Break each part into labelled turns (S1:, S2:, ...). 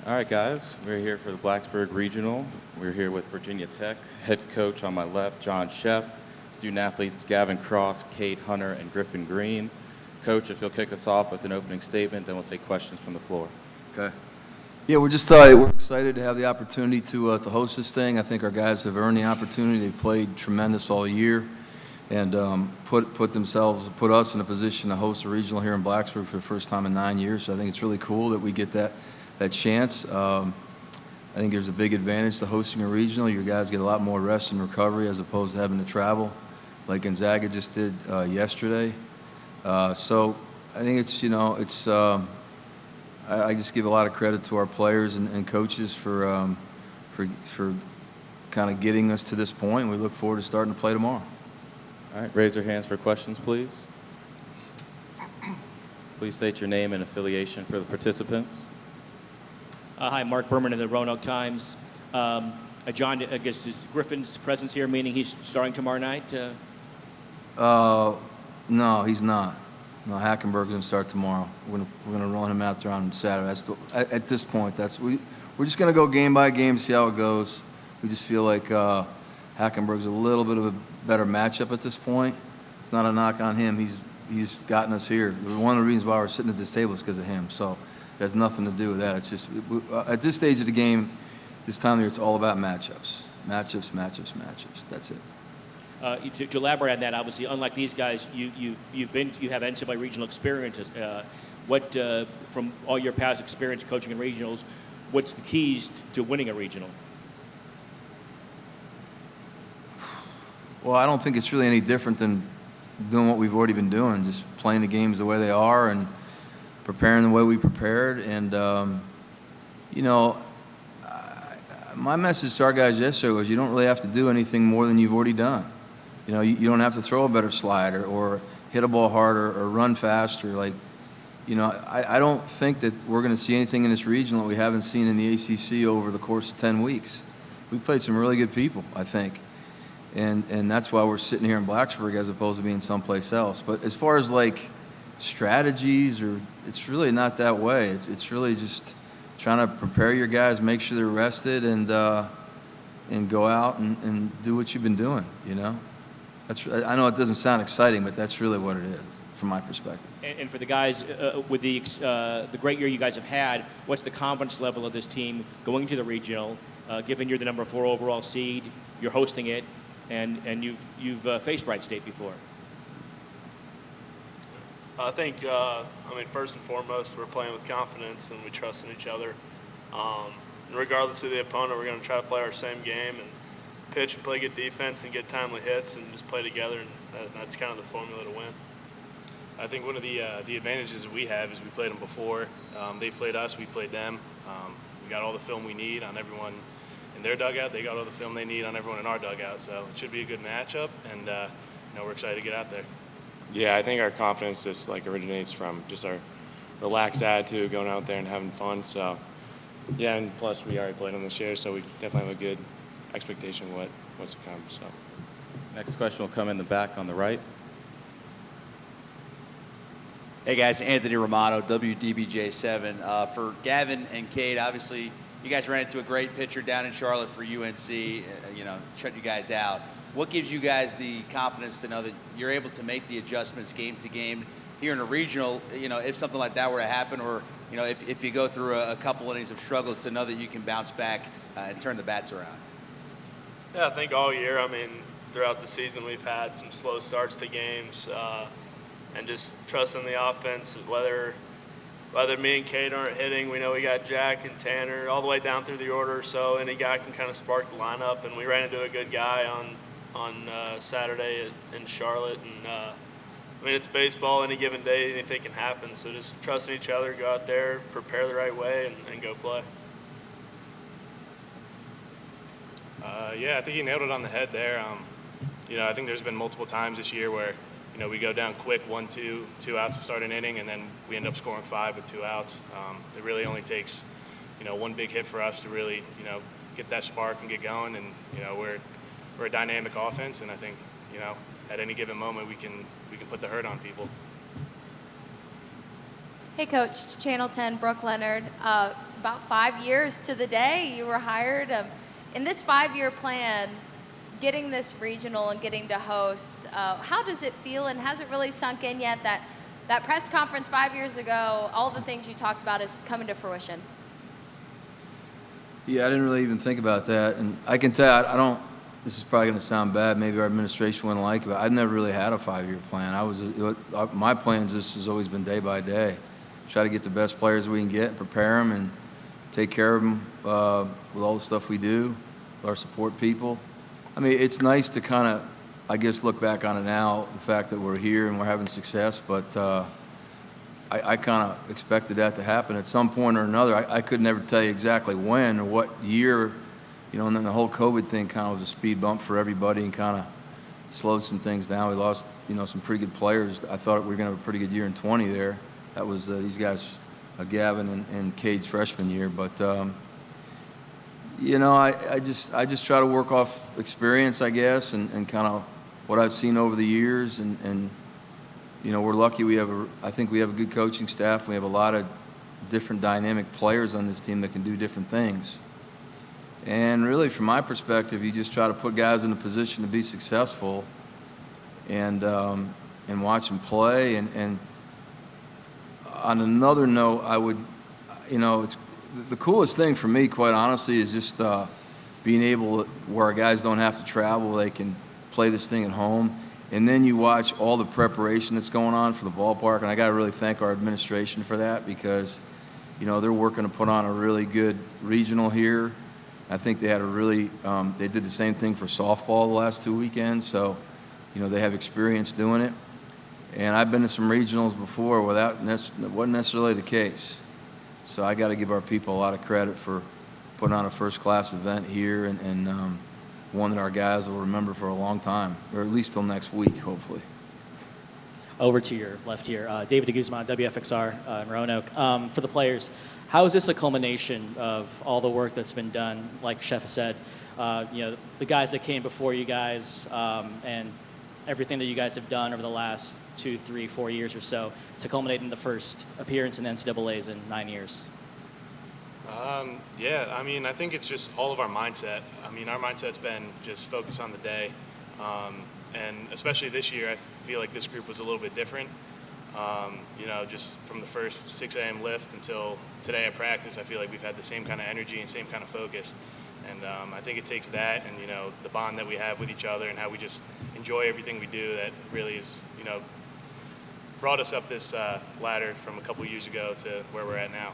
S1: All right, guys, we're here for the Blacksburg Regional. We're here with Virginia Tech, head coach on my left, John Sheff, student athletes Gavin Cross, Kate Hunter, and Griffin Green. Coach, if you'll kick us off with an opening statement, then we'll take questions from the floor.
S2: Okay. Yeah, we're excited to have the opportunity to host this thing. I think our guys have earned the opportunity. They've played tremendous all year and put us in a position to host a regional here in Blacksburg for the first time in 9 years. So I think it's really cool that we get that chance. I think there's a big advantage to hosting a regional. Your guys get a lot more rest and recovery as opposed to having to travel like Gonzaga just did yesterday. So I think I just give a lot of credit to our players and coaches for kind of getting us to this point. We look forward to starting to play tomorrow.
S1: All right, raise your hands for questions, please. Please state your name and affiliation for the participants.
S3: Hi, Mark Berman of the Roanoke Times. John, I guess is Griffin's presence here meaning he's starting tomorrow night?
S2: No, he's not. No, Hackenberg's going to start tomorrow. We're going to run him out there on Saturday. At this point, we're just going to go game by game, see how it goes. We just feel like Hackenberg's a little bit of a better matchup at this point. It's not a knock on him. He's gotten us here. One of the reasons why we're sitting at this table is because of him. So it has nothing to do with that. It's just at this stage of the game, this time of year, it's all about matchups. Matchups. That's it.
S3: To elaborate on that, obviously, unlike these guys, you have NCAA regional experience. From all your past experience coaching in regionals, what's the keys to winning a regional?
S2: Well, I don't think it's really any different than doing what we've already been doing, just playing the games the way they are and preparing the way we prepared. And, my message to our guys yesterday was you don't really have to do anything more than you've already done. You don't have to throw a better slider or hit a ball harder or run faster. I don't think that we're going to see anything in this regional that we haven't seen in the ACC over the course of 10 weeks. We played some really good people, I think. And that's why we're sitting here in Blacksburg as opposed to being someplace else. But as far as strategies, it's really not that way. It's really just trying to prepare your guys, make sure they're rested, and go out and do what you've been doing. I know it doesn't sound exciting, but that's really what it is from my perspective.
S3: And for the guys, with the great year you guys have had, what's the confidence level of this team going into the regional? Given you're the number 4 overall seed, you're hosting it, and you've faced Wright State before.
S4: I think, first and foremost, we're playing with confidence and we trust in each other. And regardless of the opponent, we're going to try to play our same game and pitch and play good defense and get timely hits and just play together, and that's kind of the formula to win.
S5: I think one of the advantages that we have is we played them before. They've played us, we've played them. We got all the film we need on everyone in their dugout. They got all the film they need on everyone in our dugout. So it should be a good matchup, and we're excited to get out there.
S6: Yeah, I think our confidence just originates from just our relaxed attitude, going out there and having fun. So yeah, and plus we already played them this year, so we definitely have a good expectation of what's to come. So
S1: Next question will come in the back on the right.
S7: Hey guys, Anthony Romano, WDBJ7. For Gavin and Kate, obviously you guys ran into a great pitcher down in Charlotte for UNC, shut you guys out. What gives you guys the confidence to know that you're able to make the adjustments game to game here in a regional, if something like that were to happen, or, if you go through a couple innings of struggles, to know that you can bounce back and turn the bats around?
S4: Yeah, I think all year, throughout the season, we've had some slow starts to games, and just trusting the offense. Whether me and Kate aren't hitting, we know we got Jack and Tanner all the way down through the order, so any guy can kind of spark the lineup. And we ran into a good guy on Saturday in Charlotte, and it's baseball. Any given day, anything can happen. So just trusting each other, go out there, prepare the right way, and go play.
S5: Yeah, I think you nailed it on the head there. I think there's been multiple times this year where we go down quick, 1-2, 2 outs to start an inning, and then we end up scoring 5 with 2 outs. It really only takes one big hit for us to really get that spark and get going. And we're a dynamic offense, and I think at any given moment we can put the hurt on people.
S8: Hey Coach, Channel 10, Brooke Leonard. about 5 years to the day you were hired. In this 5-year plan, getting this regional and getting to host, how does it feel, and has it really sunk in yet that press conference 5 years ago, all the things you talked about is coming to fruition?
S2: Yeah, I didn't really even think about that. And I can tell you, I don't, this is probably going to sound bad. Maybe our administration wouldn't like it, but I've never really had a 5-year plan. My plan just has always been day by day. Try to get the best players we can get, prepare them, and take care of them with all the stuff we do, with our support people. I mean, it's nice to kind of, I guess, look back on it now, the fact that we're here and we're having success, but I kind of expected that to happen at some point or another. I could never tell you exactly when or what year, and then the whole COVID thing kind of was a speed bump for everybody and kind of slowed some things down. We lost, some pretty good players. I thought we were going to have a pretty good year in 20 there. That was these guys, Gavin and Cade's freshman year. But, I just try to work off experience, I guess, and kind of what I've seen over the years. And we're lucky I think we have a good coaching staff. We have a lot of different dynamic players on this team that can do different things. And really, from my perspective, you just try to put guys in a position to be successful and watch them play. And on another note, I would, it's the coolest thing for me, quite honestly, is just being able to, where our guys don't have to travel, they can play this thing at home. And then you watch all the preparation that's going on for the ballpark. And I got to really thank our administration for that because, they're working to put on a really good regional here. I think they had they did the same thing for softball the last 2 weekends. So, they have experience doing it. And I've been to some regionals before where that wasn't necessarily the case. So I got to give our people a lot of credit for putting on a first-class event here and one that our guys will remember for a long time, or at least till next week, hopefully.
S9: Over to your left here, David de Guzman, WFXR in Roanoke. For the players, how is this a culmination of all the work that's been done? Like Chef has said, the guys that came before you guys and everything that you guys have done over the last 2, 3, 4 years or so to culminate in the first appearance in the NCAAs in 9 years?
S5: I think it's just all of our mindset. Our mindset's been just focus on the day. And especially this year, I feel like this group was a little bit different. Just from the first 6 a.m. lift until today at practice, I feel like we've had the same kind of energy and same kind of focus. And I think it takes that and, the bond that we have with each other and how we just enjoy everything we do that really is, brought us up this ladder from a couple years ago to where we're at now.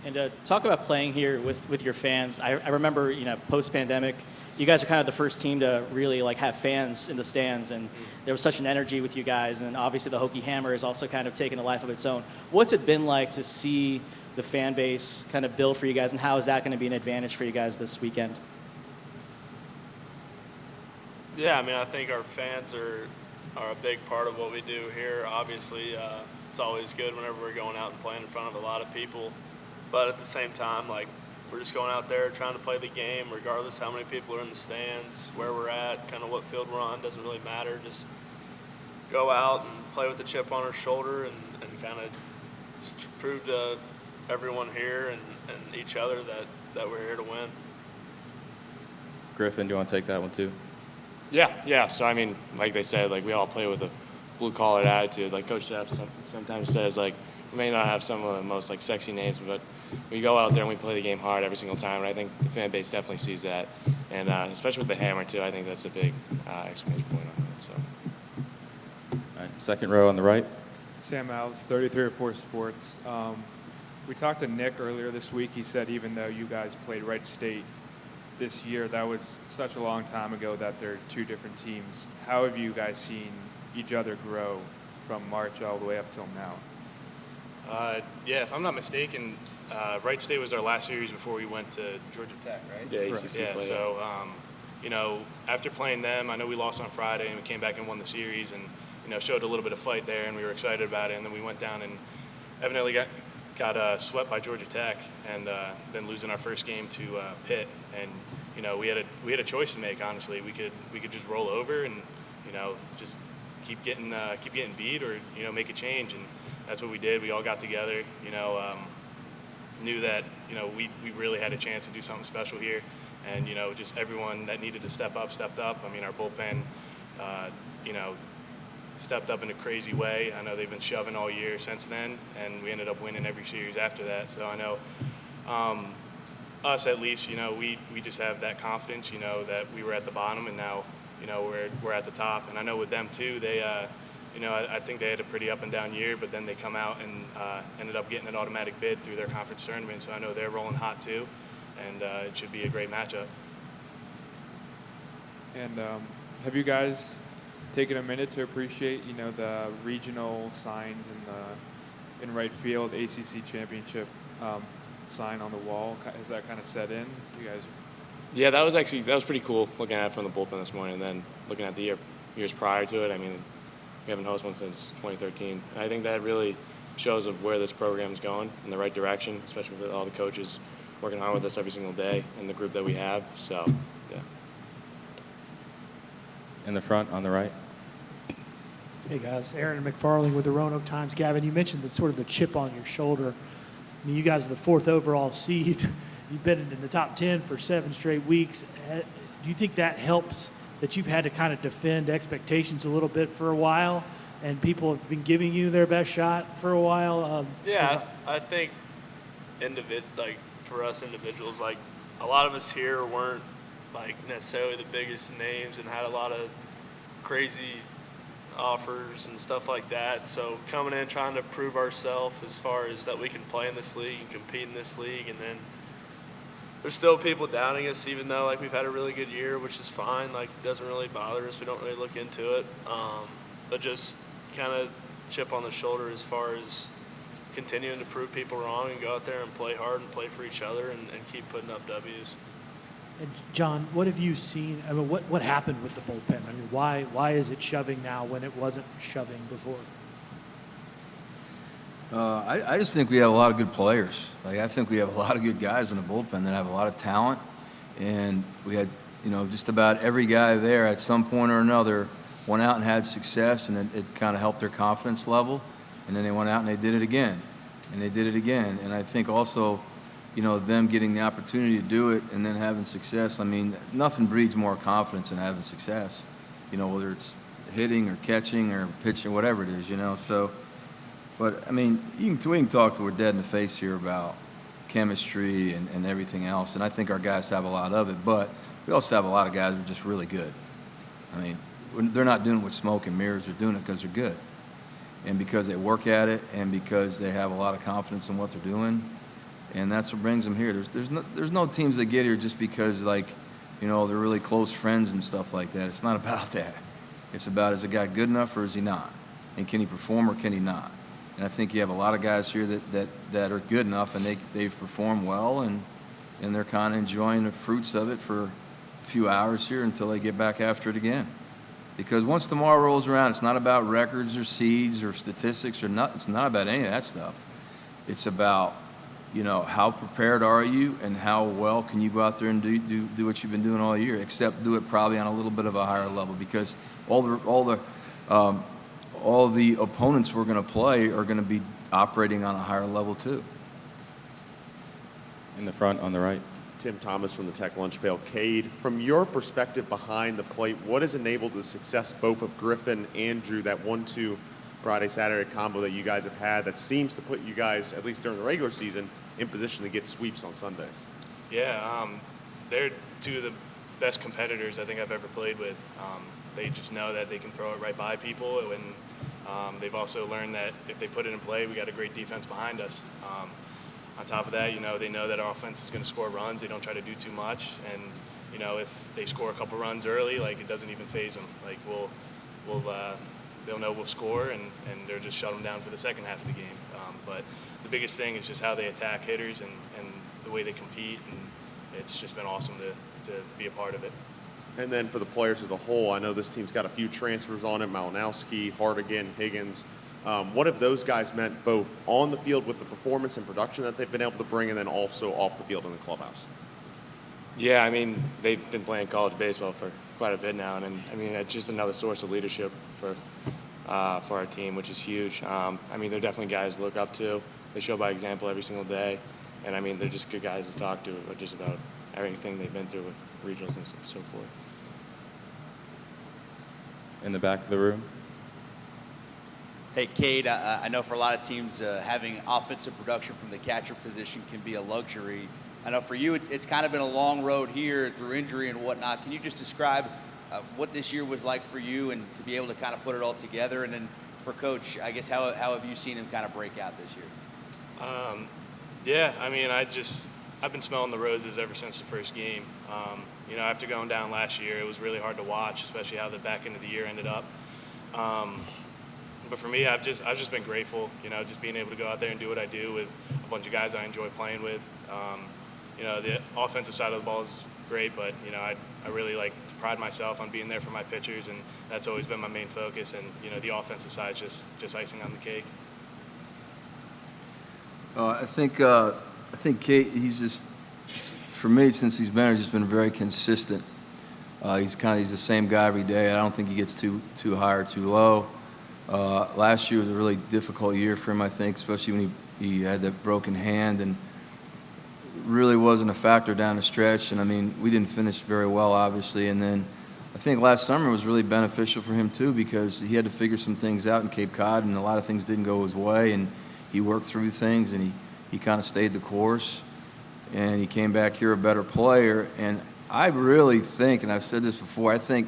S9: And talk about playing here with your fans. I remember, post-pandemic, you guys are kind of the first team to really have fans in the stands, and there was such an energy with you guys. And obviously the Hokie Hammer has also kind of taken a life of its own. What's it been like to see the fan base kind of build for you guys, and how is that going to be an advantage for you guys this weekend?
S4: Yeah, I think our fans are a big part of what we do here. Obviously, it's always good whenever we're going out and playing in front of a lot of people. But at the same time, we're just going out there trying to play the game, regardless how many people are in the stands, where we're at, kind of what field we're on, doesn't really matter. Just go out and play with a chip on our shoulder and kind of just prove to everyone here and each other that we're here to win.
S1: Griffin, do you want to take that one too?
S6: Yeah. So, like they said, we all play with a blue-collar attitude. Like Coach Jeff sometimes says, we may not have some of the most, sexy names, but we go out there and we play the game hard every single time, and I think the fan base definitely sees that. And especially with the Hammer, too, I think that's a big exclamation point on that. So.
S1: All right, second row on the right.
S10: Sam Alves, 33-4 Sports. We talked to Nick earlier this week. He said even though you guys played Wright State this year, that was such a long time ago that they're two different teams. How have you guys seen each other grow from March all the way up till now?
S5: If I'm not mistaken, Wright State was our last series before we went to Georgia Tech, right?
S6: Yeah, ACC play.
S5: So, after playing them, I know we lost on Friday and we came back and won the series and, showed a little bit of fight there and we were excited about it. And then we went down and evidently got swept by Georgia Tech and then losing our first game to Pitt. And, we had a choice to make, honestly. We could just roll over and, just keep getting beat or, make a change. And that's what we did. We all got together, knew that, we really had a chance to do something special here. And, just everyone that needed to step up, stepped up. I mean, our bullpen, stepped up in a crazy way. I know they've been shoving all year since then, and we ended up winning every series after that. So I know us, at least, we just have that confidence, that we were at the bottom and now, we're at the top. And I know with them too, they, I think they had a pretty up and down year, but then they come out and ended up getting an automatic bid through their conference tournament. So I know they're rolling hot too, and it should be a great matchup.
S10: And have you guys taken a minute to appreciate, the regional signs in right field, ACC championship sign on the wall? Has that kind of set in? You guys?
S6: Yeah, that was pretty cool looking at it from the bullpen this morning, and then looking at the years prior to it. I mean, we haven't hosted one since 2013. And I think that really shows of where this program's going in the right direction, especially with all the coaches working hard with us every single day and the group that we have. So, yeah.
S1: In the front, on the right.
S11: Hey guys, Aaron McFarling with the Roanoke Times. Gavin, you mentioned the sort of the chip on your shoulder. I mean, you guys are the 4th overall seed. You've been in the top 10 for 7 straight weeks. Do you think that helps, that you've had to kind of defend expectations a little bit for a while, and people have been giving you their best shot for a while?
S4: Yeah, I think for us individuals, like a lot of us here weren't like necessarily the biggest names and had a lot of crazy offers and stuff like that. So coming in, trying to prove ourselves as far as that we can play in this league and compete in this league, and then there's still people doubting us, even though like we've had a really good year, which is fine. Like it doesn't really bother us. We don't really look into it, but just kind of chip on the shoulder as far as continuing to prove people wrong and go out there and play hard and play for each other and keep putting up W's.
S11: And John, what have you seen? I mean, what happened with the bullpen? I mean, why is it shoving now when it wasn't shoving before?
S2: I just think we have a lot of good players. Like, I think we have a lot of good guys in the bullpen that have a lot of talent. And we had, just about every guy there at some point or another went out and had success, and it kind of helped their confidence level. And then they went out and they did it again. And they did it again. And I think also, them getting the opportunity to do it and then having success, I mean, nothing breeds more confidence than having success, whether it's hitting or catching or pitching, whatever it is, So, but, I mean, we can talk till we're dead in the face here about chemistry and everything else, and I think our guys have a lot of it, but we also have a lot of guys who are just really good. I mean, they're not doing it with smoke and mirrors. They're doing it because they're good and because they work at it and because they have a lot of confidence in what they're doing. And that's what brings them here. There's no teams that get here just because, they're really close friends and stuff like that. It's not about that. It's about, is a guy good enough or is he not? And can he perform or can he not? And I think you have a lot of guys here that are good enough, and they've performed well, and they're kind of enjoying the fruits of it for a few hours here until they get back after it again. Because once tomorrow rolls around, it's not about records or seeds or statistics or not. It's not about any of that stuff. It's about, how prepared are you and how well can you go out there and do what you've been doing all year, except do it probably on a little bit of a higher level, because all the opponents we're going to play are going to be operating on a higher level too.
S1: In the front, on the right.
S12: Tim Thomas from the Tech Lunch Pail. Cade, from your perspective behind the plate, what has enabled the success both of Griffin and Drew, that 1-2 Friday-Saturday combo that you guys have had that seems to put you guys, at least during the regular season, in position to get sweeps on Sundays?
S5: Yeah, they're two of the best competitors I think I've ever played with. They just know that they can throw it right by people, and they've also learned that if they put it in play, we got a great defense behind us. On top of that, they know that our offense is going to score runs. They don't try to do too much, and if they score a couple runs early, it doesn't even faze them. They'll know we'll score, and they'll just shut them down for the second half of the game. But the biggest thing is just how they attack hitters and the way they compete, and it's just been awesome to be a part of it.
S12: And then for the players as a whole, I know this team's got a few transfers on it, Malinowski, Hardigan, Higgins. What have those guys meant both on the field with the performance and production that they've been able to bring, and then also off the field in the clubhouse?
S6: Yeah, I mean, they've been playing college baseball for quite a bit now, and it's just another source of leadership for our team, which is huge. They're definitely guys to look up to. They show by example every single day, And I mean, they're just good guys to talk to about just about everything they've been through with regionals and so forth.
S1: In the back of the room.
S7: Hey, Cade, I know for a lot of teams, having offensive production from the catcher position can be a luxury. I know for you, it's kind of been a long road here through injury and whatnot. Can you just describe what this year was like for you and to be able to kind of put it all together? And then for Coach, I guess, how have you seen him kind of break out this year?
S5: Yeah, I mean, I've been smelling the roses ever since the first game. You know, after going down last year, it was really hard to watch, especially how the back end of the year ended up. But for me, I've just been grateful, you know, just being able to go out there and do what I do with a bunch of guys I enjoy playing with. You know, the offensive side of the ball is great, but, you know, I really like to pride myself on being there for my pitchers, and that's always been my main focus. And, you know, the offensive side is just icing on the cake.
S2: I think Kate, he's just, for me, since he's been here, he's just been very consistent. He's the same guy every day. I don't think he gets too high or too low. Last year was a really difficult year for him, I think, especially when he had that broken hand and really wasn't a factor down the stretch. And I mean, we didn't finish very well, obviously. And then I think last summer was really beneficial for him too, because he had to figure some things out in Cape Cod, and a lot of things didn't go his way. And he worked through things, and he kind of stayed the course. And he came back here a better player. And I really think, and I've said this before, I think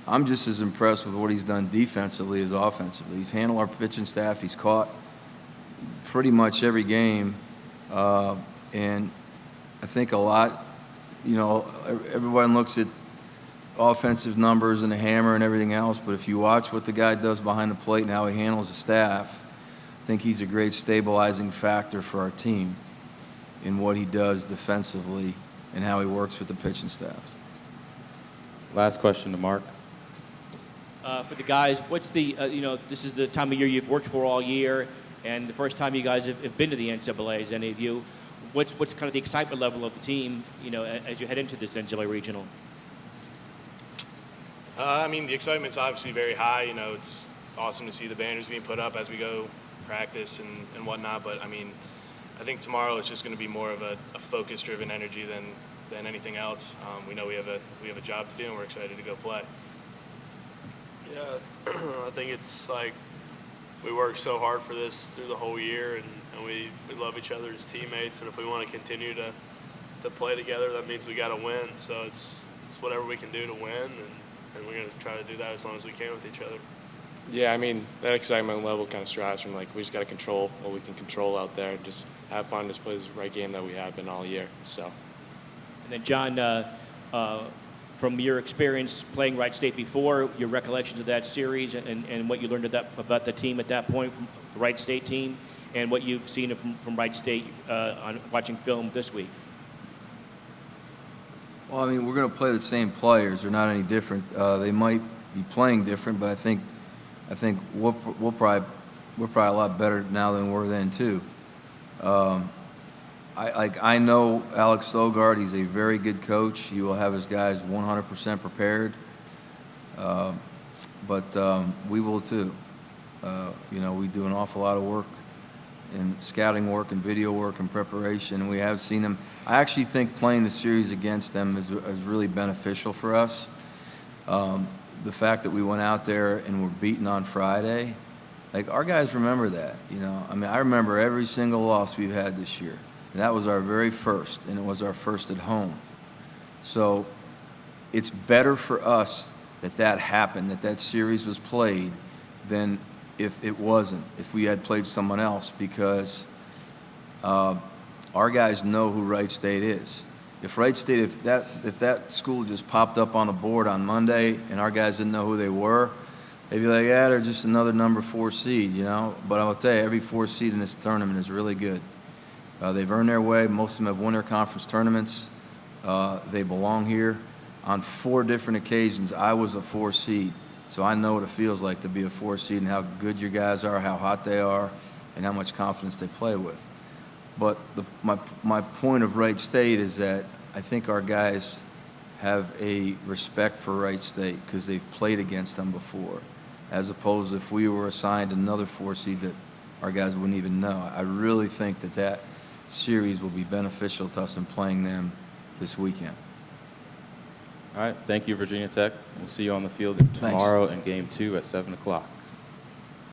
S2: I'm just as impressed with what he's done defensively as offensively. He's handled our pitching staff. He's caught pretty much every game. And I think a lot, you know, everyone looks at offensive numbers and the hammer and everything else, but if you watch what the guy does behind the plate and how he handles the staff, I think he's a great stabilizing factor for our team in what he does defensively and how he works with the pitching staff.
S1: Last question to Mark.
S3: For the guys, what's the, you know, this is the time of year you've worked for all year, and the first time you guys have been to the NCAAs, any of you. What's kind of the excitement level of the team, you know, as you head into this NCAA regional?
S5: I mean, the excitement's obviously very high. You know, it's awesome to see the banners being put up as we go practice and whatnot. But I mean, I think tomorrow is just going to be more of a focus-driven energy than anything else. We know we have a job to do, and we're excited to go play.
S4: Yeah, I think it's like we worked so hard for this through the whole year, and we love each other as teammates. And if we want to continue to play together, that means we got to win. So it's whatever we can do to win, and we're going to try to do that as long as we can with each other.
S6: Yeah, I mean, that excitement level kind of strives from, like, we just got to control what we can control out there, just have fun, just play this right game that we have been all year. So.
S3: And then, John, from your experience playing Wright State before, your recollections of that series and what you learned about the team at that point, from the Wright State team, and what you've seen from Wright State on watching film this week.
S2: Well, I mean, we're going to play the same players. They're not any different. They might be playing different, but I think we're probably a lot better now than we were then too. I know Alex Sogard. He's a very good coach. He will have his guys 100% prepared. But we will too. You know, we do an awful lot of work in scouting work and video work and preparation. We have seen them. I actually think playing the series against them is really beneficial for us. The fact that we went out there and were beaten on Friday, like, our guys remember that, you know. I mean, I remember every single loss we've had this year. And that was our very first, and it was our first at home. So it's better for us that happened, that series was played, than if it wasn't, if we had played someone else, because our guys know who Wright State is. If Wright State, if that school just popped up on the board on Monday and our guys didn't know who they were, they'd be like, yeah, they're just another number 4 seed, you know. But I'll tell you, every 4 seed in this tournament is really good. They've earned their way. Most of them have won their conference tournaments. They belong here. On 4 different occasions, I was a 4 seed. So I know what it feels like to be a 4 seed and how good your guys are, how hot they are, and how much confidence they play with. But my point of Wright State is that I think our guys have a respect for Wright State because they've played against them before, as opposed to if we were assigned another 4 seed that our guys wouldn't even know. I really think that series will be beneficial to us in playing them this weekend.
S1: All right, thank you, Virginia Tech. We'll see you on the field tomorrow in Game 2 at 7 o'clock.